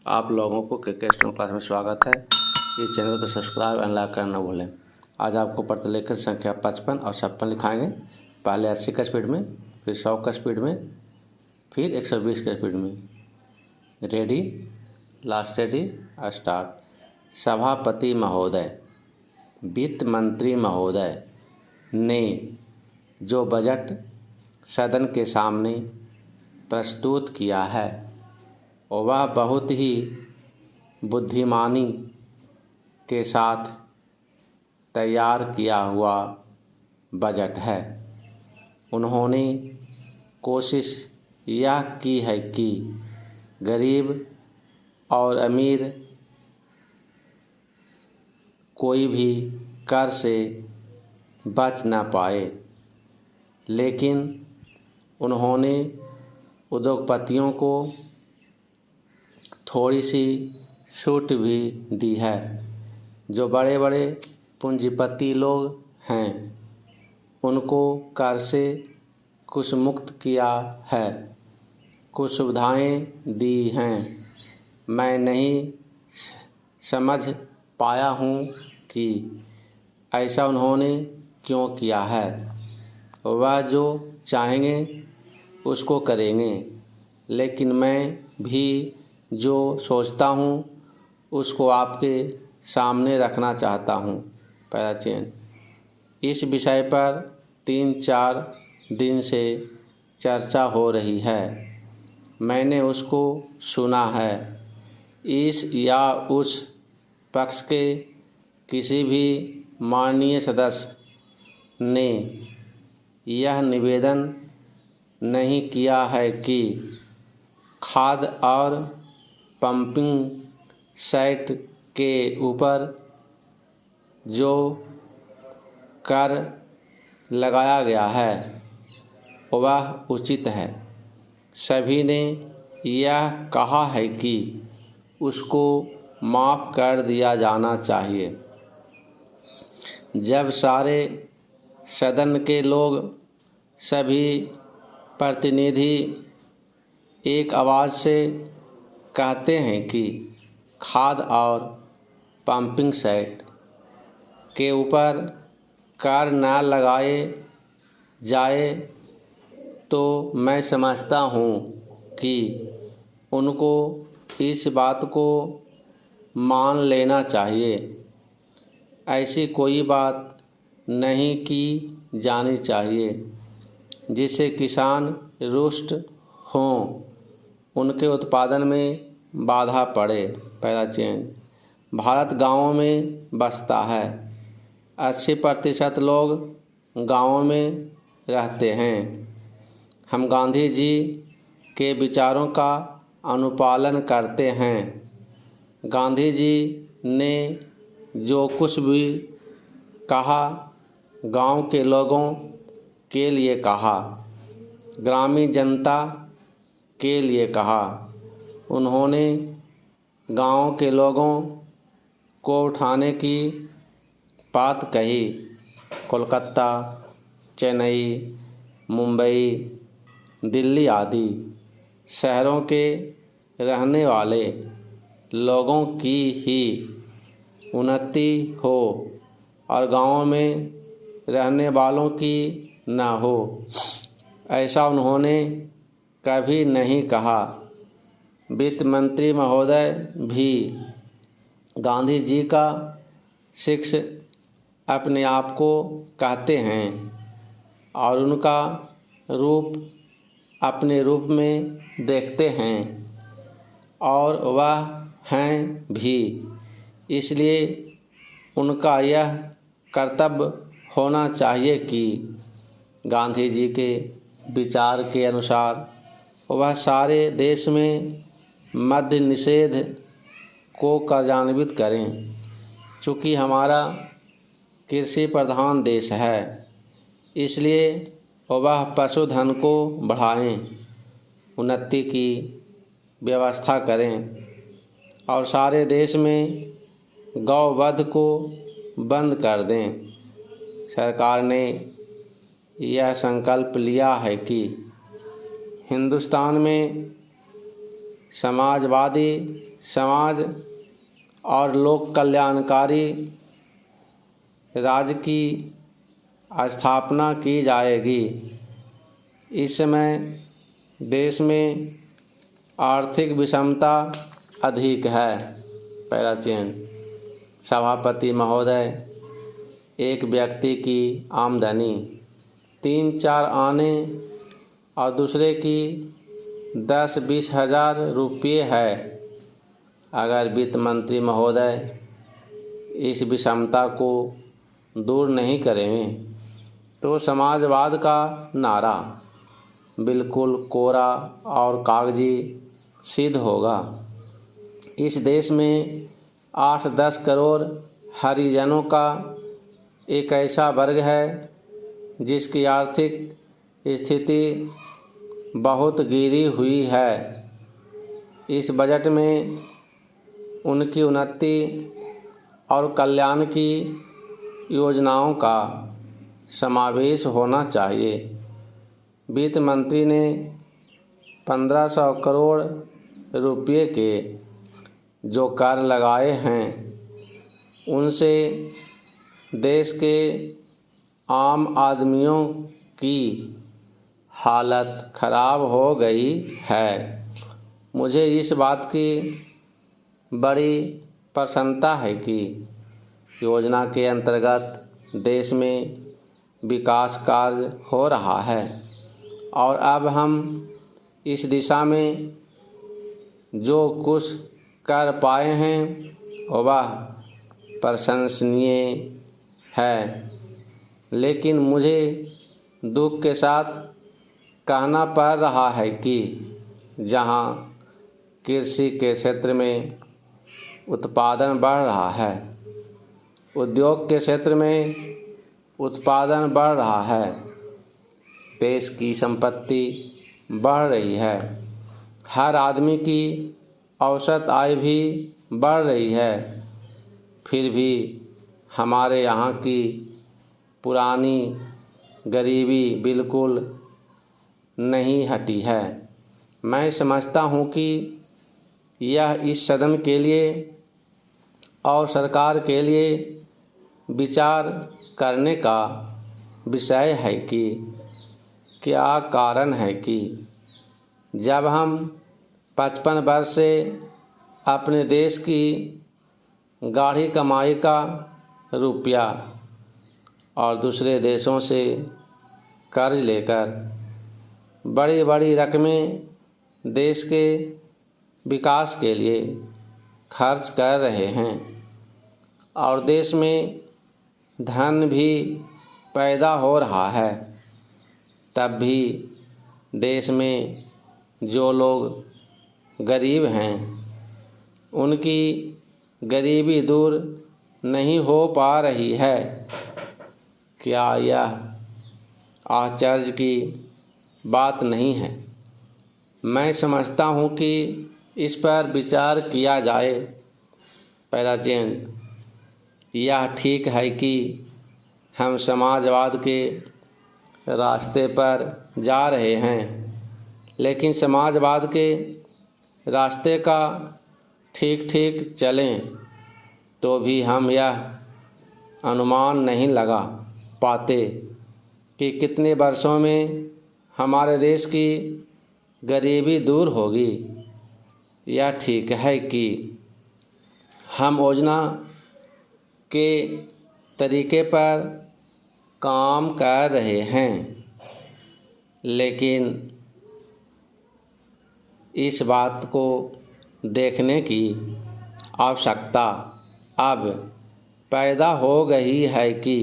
आप लोगों को क्रिकेट स्टूडेंट क्लास में स्वागत है। इस चैनल को सब्सक्राइब एंड लाइक करना न भूलें। आज आपको प्रतिलेखन संख्या 55 और 56 लिखाएंगे। पहले 80 का स्पीड में, फिर 100 का स्पीड में, फिर 120 का स्पीड में। Ready, last ready, start. सभापति महोदय, वित्त मंत्री महोदय ने जो बजट सदन के सामने प्रस्तुत किया है वह बहुत ही बुद्धिमानी के साथ तैयार किया हुआ बजट है। उन्होंने कोशिश यह की है कि गरीब और अमीर कोई भी कर से बच न पाए, लेकिन उन्होंने उद्योगपतियों को थोड़ी सी छूट भी दी है। जो बड़े बड़े पूंजीपति लोग हैं उनको कर से कुछ मुक्त किया है, कुछ सुविधाएं दी हैं। मैं नहीं समझ पाया हूँ कि ऐसा उन्होंने क्यों किया है। वह जो चाहेंगे उसको करेंगे, लेकिन मैं भी जो सोचता हूँ उसको आपके सामने रखना चाहता हूँ। पहला चेन, इस विषय पर 3-4 दिन से चर्चा हो रही है। मैंने उसको सुना है। इस या उस पक्ष के किसी भी माननीय सदस्य ने यह निवेदन नहीं किया है कि खाद और पंपिंग सेट के ऊपर जो कर लगाया गया है वह उचित है। सभी ने यह कहा है कि उसको माफ़ कर दिया जाना चाहिए। जब सारे सदन के लोग, सभी प्रतिनिधि एक आवाज़ से कहते हैं कि खाद और पंपिंग सेट के ऊपर कर न लगाए जाए, तो मैं समझता हूँ कि उनको इस बात को मान लेना चाहिए। ऐसी कोई बात नहीं की जानी चाहिए जिससे किसान रुष्ट हों, उनके उत्पादन में बाधा पड़े। पहला चेन, भारत गाँवों में बसता है। 80% लोग गाँवों में रहते हैं। हम गांधी जी के विचारों का अनुपालन करते हैं। गांधी जी ने जो कुछ भी कहा गांव के लोगों के लिए कहा, ग्रामीण जनता के लिए कहा। उन्होंने गांव के लोगों को उठाने की बात कही। कोलकाता, चेन्नई, मुंबई, दिल्ली आदि शहरों के रहने वाले लोगों की ही उन्नति हो और गाँव में रहने वालों की न हो, ऐसा उन्होंने कभी नहीं कहा। वित्त मंत्री महोदय भी गांधी जी का शिष्य अपने आप को कहते हैं और उनका रूप अपने रूप में देखते हैं और वह हैं भी। इसलिए उनका यह कर्तव्य होना चाहिए कि गांधी जी के विचार के अनुसार वह सारे देश में मद्य निषेध को कार्यान्वित करें। चूँकि हमारा कृषि प्रधान देश है, इसलिए वह पशुधन को बढ़ाएं, उन्नति की व्यवस्था करें और सारे देश में गौवध को बंद कर दें। सरकार ने यह संकल्प लिया है कि हिंदुस्तान में समाजवादी समाज और लोक कल्याणकारी राज्य की स्थापना की जाएगी। इस समय देश में आर्थिक विषमता अधिक है। पहला चिन्ह, सभापति महोदय, एक व्यक्ति की आमदनी 3-4 आने और दूसरे की 10-20 हज़ार रुपये है। अगर वित्त मंत्री महोदय इस विषमता को दूर नहीं करेंगे तो समाजवाद का नारा बिल्कुल कोरा और कागजी सिद्ध होगा। इस देश में 8-10 करोड़ हरिजनों का एक ऐसा वर्ग है जिसकी आर्थिक स्थिति बहुत गिरी हुई है। इस बजट में उनकी उन्नति और कल्याण की योजनाओं का समावेश होना चाहिए। वित्त मंत्री ने 1500 करोड़ रुपये के जो कर लगाए हैं उनसे देश के आम आदमियों की हालत खराब हो गई है। मुझे इस बात की बड़ी प्रसन्नता है कि योजना के अंतर्गत देश में विकास कार्य हो रहा है और अब हम इस दिशा में जो कुछ कर पाए हैं वह प्रशंसनीय है। लेकिन मुझे दुख के साथ कहना पड़ रहा है कि जहां कृषि के क्षेत्र में उत्पादन बढ़ रहा है, उद्योग के क्षेत्र में उत्पादन बढ़ रहा है, देश की संपत्ति बढ़ रही है, हर आदमी की औसत आय भी बढ़ रही है, फिर भी हमारे यहाँ की पुरानी गरीबी बिल्कुल नहीं हटी है। मैं समझता हूँ कि यह इस सदन के लिए और सरकार के लिए विचार करने का विषय है कि क्या कारण है कि जब हम 55 वर्ष से अपने देश की गाढ़ी कमाई का रुपया और दूसरे देशों से कर्ज लेकर बड़ी बड़ी रकमें देश के विकास के लिए खर्च कर रहे हैं और देश में धन भी पैदा हो रहा है, तब भी देश में जो लोग गरीब हैं उनकी गरीबी दूर नहीं हो पा रही है। क्या यह आश्चर्य की बात नहीं है? मैं समझता हूँ कि इस पर विचार किया जाए। पहला चिन्ह, यह ठीक है कि हम समाजवाद के रास्ते पर जा रहे हैं, लेकिन समाजवाद के रास्ते का ठीक ठीक चलें तो भी हम यह अनुमान नहीं लगा पाते कि कितने वर्षों में हमारे देश की गरीबी दूर होगी। यह ठीक है कि हम योजना के तरीके पर काम कर रहे हैं, लेकिन इस बात को देखने की आवश्यकता अब पैदा हो गई है कि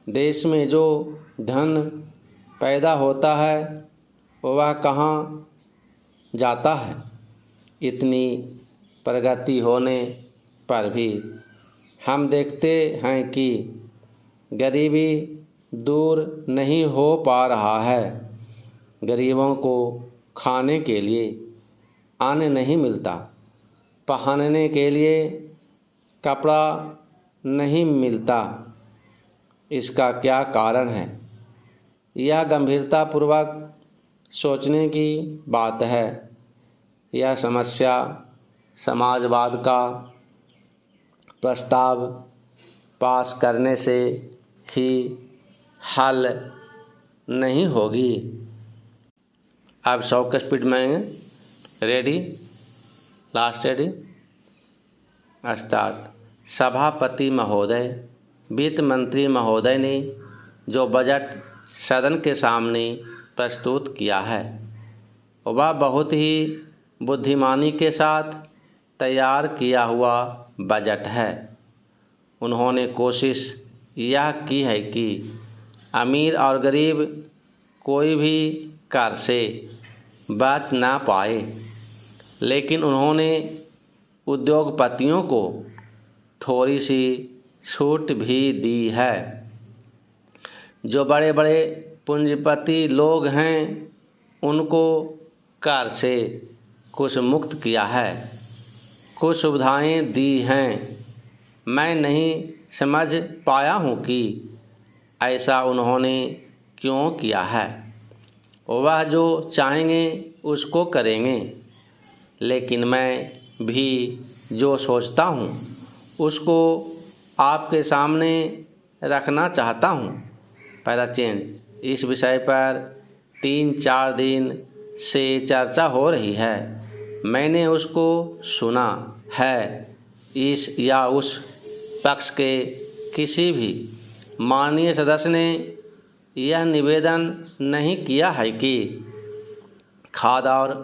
देश में जो धन पैदा होता है वह कहाँ जाता है। इतनी प्रगति होने पर भी हम देखते हैं कि गरीबी दूर नहीं हो पा रहा है। गरीबों को खाने के लिए अन्न नहीं मिलता, पहनने के लिए कपड़ा नहीं मिलता। इसका क्या कारण है? यह गंभीरतापूर्वक सोचने की बात है। यह समस्या समाजवाद का प्रस्ताव पास करने से ही हल नहीं होगी। अब 100 की स्पीड में रेडी, लास्ट रेडी, स्टार्ट। सभापति महोदय, वित्त मंत्री महोदय ने जो बजट सदन के सामने प्रस्तुत किया है वह बहुत ही बुद्धिमानी के साथ तैयार किया हुआ बजट है। उन्होंने कोशिश यह की है कि अमीर और गरीब कोई भी कर से बच ना पाए, लेकिन उन्होंने उद्योगपतियों को थोड़ी सी छूट भी दी है। जो बड़े बड़े पूंजीपति लोग हैं उनको कर से कुछ मुक्त किया है, कुछ सुविधाएं दी हैं। मैं नहीं समझ पाया हूँ कि ऐसा उन्होंने क्यों किया है। वह जो चाहेंगे उसको करेंगे, लेकिन मैं भी जो सोचता हूँ उसको आपके सामने रखना चाहता हूँ। पहला चेंज। इस विषय पर 3-4 दिन से चर्चा हो रही है। मैंने उसको सुना है। इस या उस पक्ष के किसी भी माननीय सदस्य ने यह निवेदन नहीं किया है कि खाद और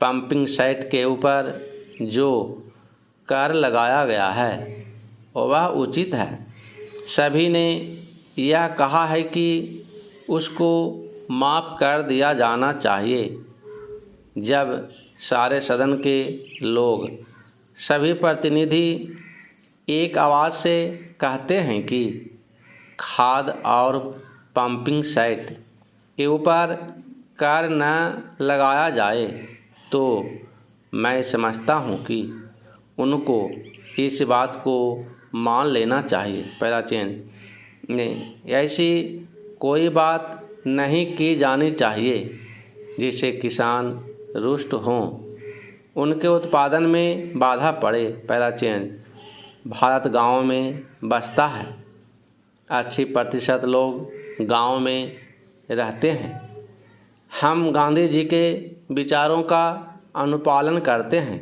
पंपिंग सेट के ऊपर जो कर लगाया गया है वह उचित है। सभी ने यह कहा है कि उसको माफ़ कर दिया जाना चाहिए। जब सारे सदन के लोग, सभी प्रतिनिधि एक आवाज़ से कहते हैं कि खाद और पंपिंग सेट के ऊपर कर न लगाया जाए, तो मैं समझता हूँ कि उनको इस बात को मान लेना चाहिए। पहला चेंज। नहीं, ऐसी कोई बात नहीं की जानी चाहिए जिससे किसान रुष्ट हों, उनके उत्पादन में बाधा पड़े। पहला चेंज। भारत गाँव में बसता है। 80% लोग गाँव में रहते हैं। हम गांधी जी के विचारों का अनुपालन करते हैं।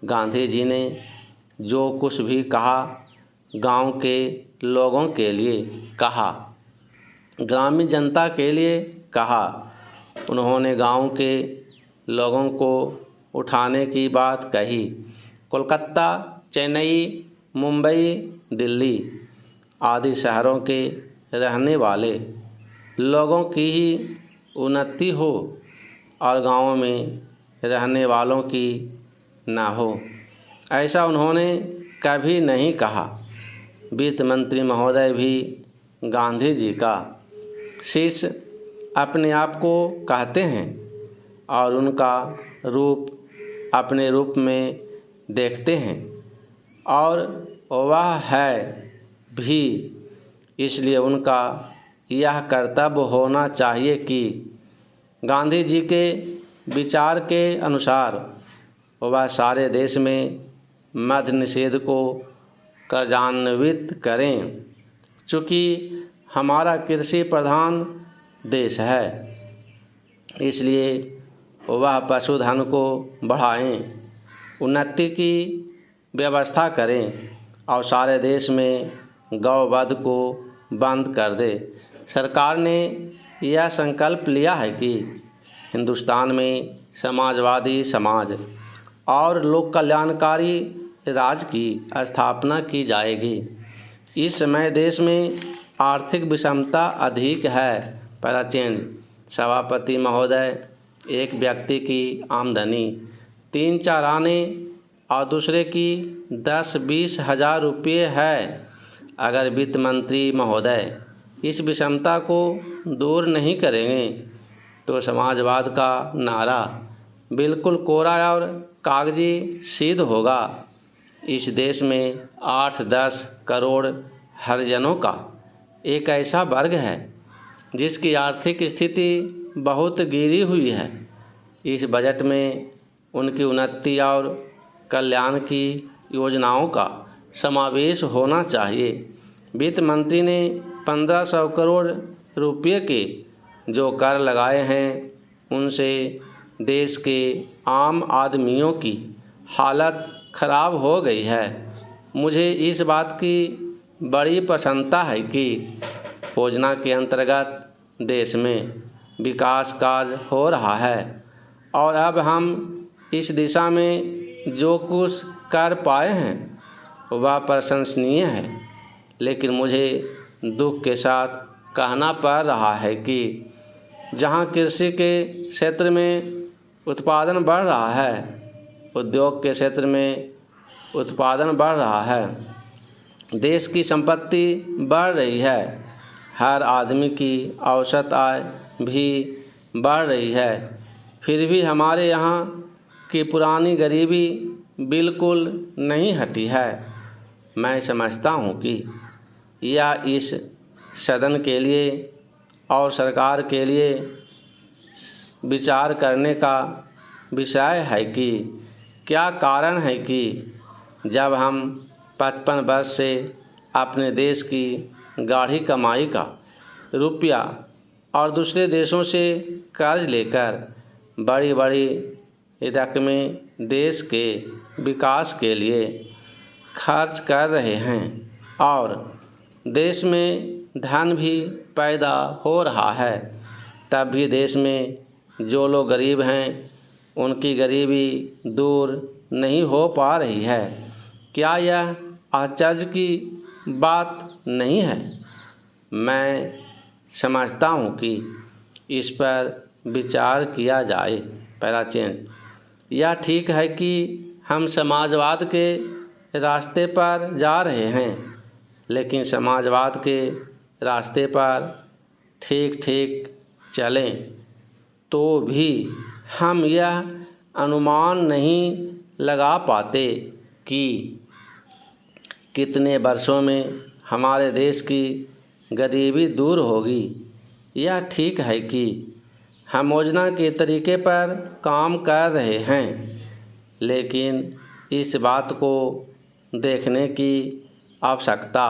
गांधी जी ने जो कुछ भी कहा गांव के लोगों के लिए कहा, ग्रामीण जनता के लिए कहा। उन्होंने गांव के लोगों को उठाने की बात कही। कोलकाता, चेन्नई, मुंबई, दिल्ली आदि शहरों के रहने वाले लोगों की ही उन्नति हो और गाँवों में रहने वालों की ना हो, ऐसा उन्होंने कभी नहीं कहा। वित्त मंत्री महोदय भी गांधी जी का शिष्य अपने आप को कहते हैं और उनका रूप अपने रूप में देखते हैं, और वह है भी। इसलिए उनका यह कर्तव्य होना चाहिए कि गांधी जी के विचार के अनुसार वह सारे देश में मद्य निषेध को कार्यान्वित करें। चूँकि हमारा कृषि प्रधान देश है, इसलिए वह पशुधन को बढ़ाएं, उन्नति की व्यवस्था करें और सारे देश में गौवध को बंद कर दे। सरकार ने यह संकल्प लिया है कि हिंदुस्तान में समाजवादी समाज और लोक कल्याणकारी राज्य की स्थापना की जाएगी। इस समय देश में आर्थिक विषमता अधिक है। पहला चेंज। सभापति महोदय, एक व्यक्ति की आमदनी 3-4 आने और दूसरे की 10-20 हज़ार रुपये है। अगर वित्त मंत्री महोदय इस विषमता को दूर नहीं करेंगे तो समाजवाद का नारा बिल्कुल कोरा और कागजी सिद्ध होगा। इस देश में 8-10 करोड़ हरिजनों का एक ऐसा वर्ग है जिसकी आर्थिक स्थिति बहुत गिरी हुई है। इस बजट में उनकी उन्नति और कल्याण की योजनाओं का समावेश होना चाहिए। वित्त मंत्री ने 1500 करोड़ रुपये के जो कर लगाए हैं उनसे देश के आम आदमियों की हालत खराब हो गई है। मुझे इस बात की बड़ी प्रसन्नता है कि योजना के अंतर्गत देश में विकास कार्य हो रहा है और अब हम इस दिशा में जो कुछ कर पाए हैं वह प्रशंसनीय है। लेकिन मुझे दुख के साथ कहना पड़ रहा है कि जहां कृषि के क्षेत्र में उत्पादन बढ़ रहा है, उद्योग के क्षेत्र में उत्पादन बढ़ रहा है, देश की संपत्ति बढ़ रही है, हर आदमी की औसत आय भी बढ़ रही है, फिर भी हमारे यहाँ की पुरानी गरीबी बिल्कुल नहीं हटी है। मैं समझता हूँ कि यह इस सदन के लिए और सरकार के लिए विचार करने का विषय है कि क्या कारण है कि जब हम 55 वर्ष से अपने देश की गाढ़ी कमाई का रुपया और दूसरे देशों से कर्ज लेकर बड़ी बड़ी रकमें देश के विकास के लिए खर्च कर रहे हैं और देश में धन भी पैदा हो रहा है, तब भी देश में जो लोग गरीब हैं उनकी गरीबी दूर नहीं हो पा रही है। क्या यह आश्चर्य की बात नहीं है? मैं समझता हूँ कि इस पर विचार किया जाए। पहला चेंज, यह ठीक है कि हम समाजवाद के रास्ते पर जा रहे हैं, लेकिन समाजवाद के रास्ते पर ठीक ठीक चलें तो भी हम यह अनुमान नहीं लगा पाते कि कितने वर्षों में हमारे देश की गरीबी दूर होगी। यह ठीक है कि हम योजना के तरीके पर काम कर रहे हैं, लेकिन इस बात को देखने की आवश्यकता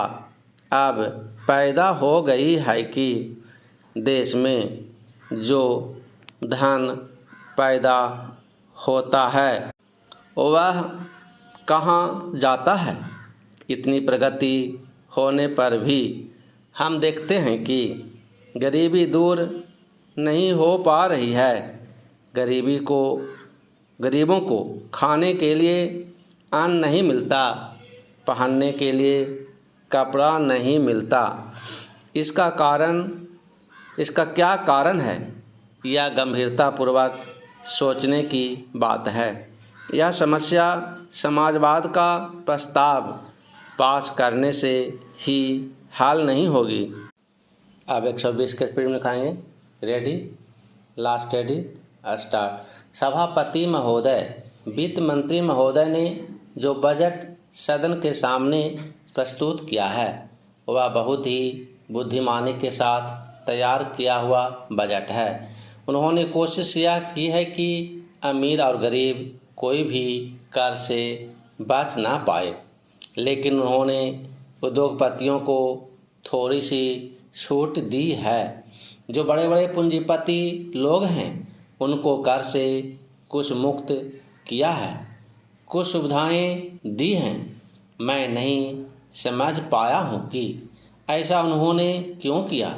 अब पैदा हो गई है कि देश में जो धन पैदा होता है वह कहाँ जाता है। इतनी प्रगति होने पर भी हम देखते हैं कि गरीबी दूर नहीं हो पा रही है। गरीबों को खाने के लिए अन्न नहीं मिलता, पहनने के लिए कपड़ा नहीं मिलता। इसका क्या कारण है? यह गंभीरतापूर्वक सोचने की बात है। यह समस्या समाजवाद का प्रस्ताव पास करने से ही हल नहीं होगी। अब 120 के स्पीड में लिखाएंगे। Ready, last ready, start. सभापति महोदय, वित्त मंत्री महोदय ने जो बजट सदन के सामने प्रस्तुत किया है वह बहुत ही बुद्धिमानी के साथ तैयार किया हुआ बजट है। उन्होंने कोशिश यह की है कि अमीर और गरीब कोई भी कर से बच ना पाए, लेकिन उन्होंने उद्योगपतियों को थोड़ी सी छूट दी है। जो बड़े बड़े पूंजीपति लोग हैं उनको कर से कुछ मुक्त किया है, कुछ सुविधाएं दी हैं। मैं नहीं समझ पाया हूँ कि ऐसा उन्होंने क्यों किया।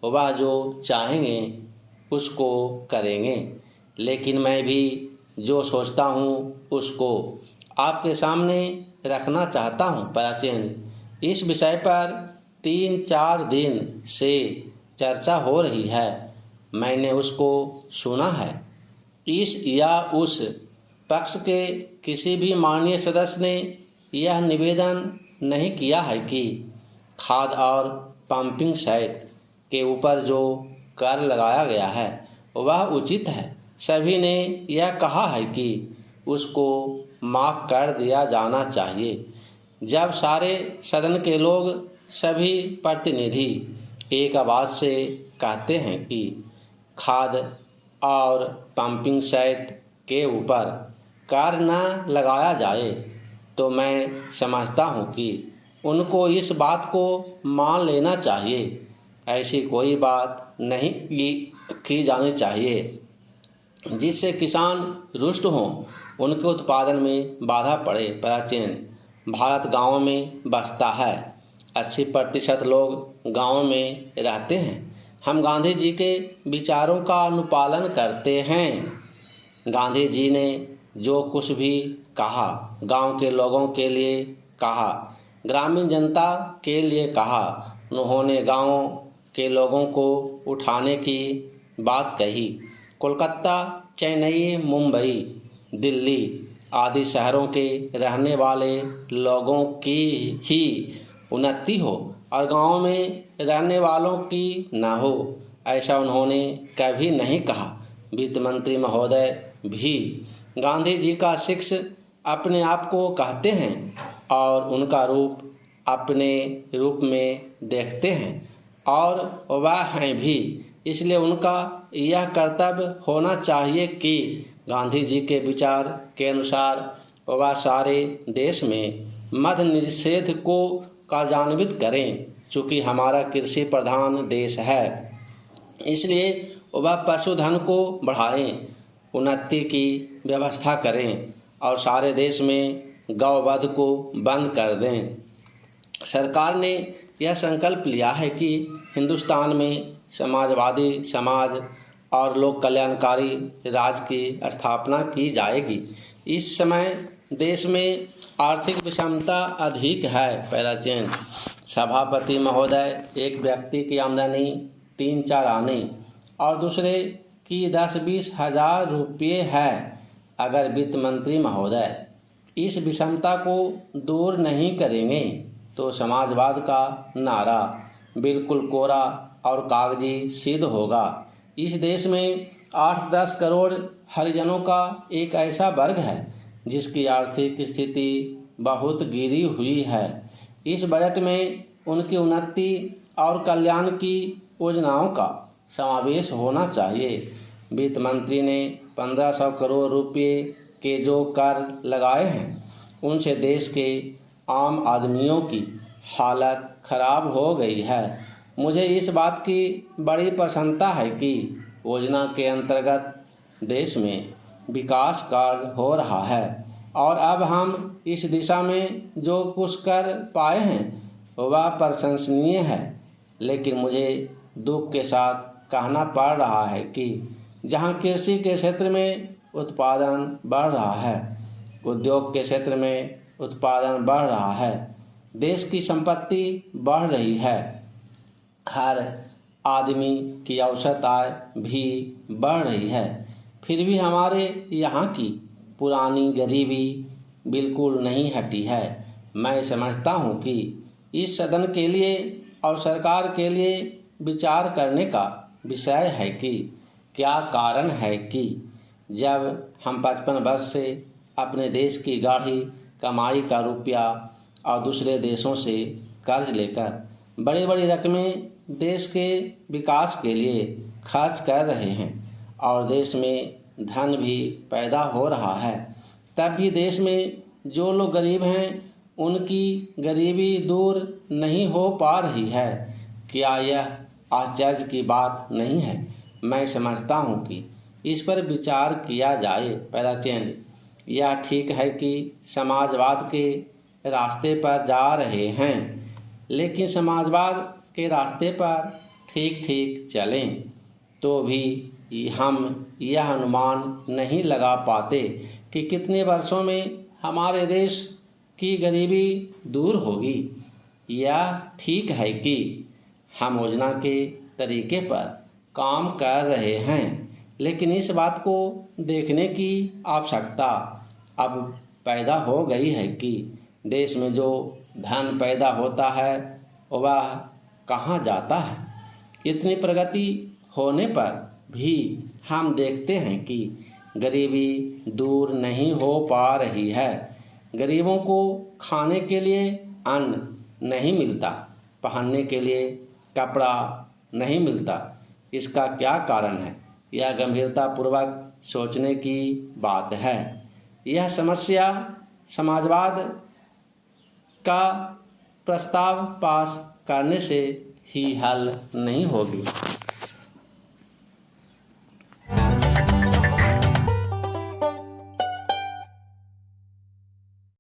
वह जो चाहेंगे उसको करेंगे, लेकिन मैं भी जो सोचता हूँ उसको आपके सामने रखना चाहता हूँ। प्राचीन, इस विषय पर 3-4 दिन से चर्चा हो रही है। मैंने उसको सुना है। इस या उस पक्ष के किसी भी माननीय सदस्य ने यह निवेदन नहीं किया है कि खाद और पंपिंग सेट के ऊपर जो कर लगाया गया है वह उचित है। सभी ने यह कहा है कि उसको माफ़ कर दिया जाना चाहिए। जब सारे सदन के लोग, सभी प्रतिनिधि एक आवाज़ से कहते हैं कि खाद और पंपिंग सेट के ऊपर कर न लगाया जाए तो मैं समझता हूँ कि उनको इस बात को मान लेना चाहिए। ऐसी कोई बात नहीं की जानी चाहिए जिससे किसान रुष्ट हों, उनके उत्पादन में बाधा पड़े। प्राचीन भारत गांवों में बसता है। 80% लोग गांवों में रहते हैं। हम गांधी जी के विचारों का अनुपालन करते हैं। गांधी जी ने जो कुछ भी कहा गांव के लोगों के लिए कहा, ग्रामीण जनता के लिए कहा। उन्होंने गांव के लोगों को उठाने की बात कही। कोलकाता, चेन्नई, मुंबई, दिल्ली आदि शहरों के रहने वाले लोगों की ही उन्नति हो और गांव में रहने वालों की न हो, ऐसा उन्होंने कभी नहीं कहा। वित्त मंत्री महोदय भी गांधी जी का शिष्य अपने आप को कहते हैं और उनका रूप अपने रूप में देखते हैं और वह हैं भी। इसलिए उनका यह कर्तव्य होना चाहिए कि गांधी जी के विचार के अनुसार वह सारे देश में मद निषेध को कार्यान्वित करें। चूँकि हमारा कृषि प्रधान देश है, इसलिए वह पशुधन को बढ़ाएं, उन्नति की व्यवस्था करें और सारे देश में गौवध को बंद कर दें। सरकार ने यह संकल्प लिया है कि हिंदुस्तान में समाजवादी समाज और लोक कल्याणकारी राज्य की स्थापना की जाएगी। इस समय देश में आर्थिक विषमता अधिक है। पहला चैन सभापति महोदय, एक व्यक्ति की आमदनी 3-4 आने और दूसरे की 10-20 हज़ार रुपये है। अगर वित्त मंत्री महोदय इस विषमता को दूर नहीं करेंगे तो समाजवाद का नारा बिल्कुल कोरा और कागजी सिद्ध होगा। इस देश में 8-10 करोड़ हरिजनों का एक ऐसा वर्ग है जिसकी आर्थिक स्थिति बहुत गिरी हुई है। इस बजट में उनकी उन्नति और कल्याण की योजनाओं का समावेश होना चाहिए। वित्त मंत्री ने 1500 करोड़ रुपये के जो कर लगाए हैं उनसे देश के आम आदमियों की हालत खराब हो गई है। मुझे इस बात की बड़ी प्रसन्नता है कि योजना के अंतर्गत देश में विकास कार्य हो रहा है और अब हम इस दिशा में जो कुछ कर पाए हैं वह प्रशंसनीय है। लेकिन मुझे दुख के साथ कहना पड़ रहा है कि जहां कृषि के क्षेत्र में उत्पादन बढ़ रहा है, उद्योग के क्षेत्र में उत्पादन बढ़ रहा है, देश की संपत्ति बढ़ रही है, हर आदमी की औसत आय भी बढ़ रही है, फिर भी हमारे यहाँ की पुरानी गरीबी बिल्कुल नहीं हटी है। मैं समझता हूँ कि इस सदन के लिए और सरकार के लिए विचार करने का विषय है कि क्या कारण है कि जब हम 55 वर्ष से अपने देश की गाढ़ी कमाई का रुपया और दूसरे देशों से कर्ज लेकर बड़ी बड़ी रकमें देश के विकास के लिए खर्च कर रहे हैं और देश में धन भी पैदा हो रहा है, तब भी देश में जो लोग गरीब हैं उनकी गरीबी दूर नहीं हो पा रही है। क्या यह आश्चर्य की बात नहीं है? मैं समझता हूँ कि इस पर विचार किया जाए। पहला चेंज यह ठीक है कि समाजवाद के रास्ते पर जा रहे हैं, लेकिन समाजवाद के रास्ते पर ठीक ठीक चलें तो भी हम यह अनुमान नहीं लगा पाते कि कितने वर्षों में हमारे देश की गरीबी दूर होगी। यह ठीक है कि हम योजना के तरीके पर काम कर रहे हैं, लेकिन इस बात को देखने की आवश्यकता अब पैदा हो गई है कि देश में जो धन पैदा होता है वह कहाँ जाता है। इतनी प्रगति होने पर भी हम देखते हैं कि गरीबी दूर नहीं हो पा रही है। गरीबों को खाने के लिए अन्न नहीं मिलता, पहनने के लिए कपड़ा नहीं मिलता। इसका क्या कारण है? यह गंभीरतापूर्वक सोचने की बात है। यह समस्या समाजवाद का प्रस्ताव पास करने से ही हल नहीं होगी।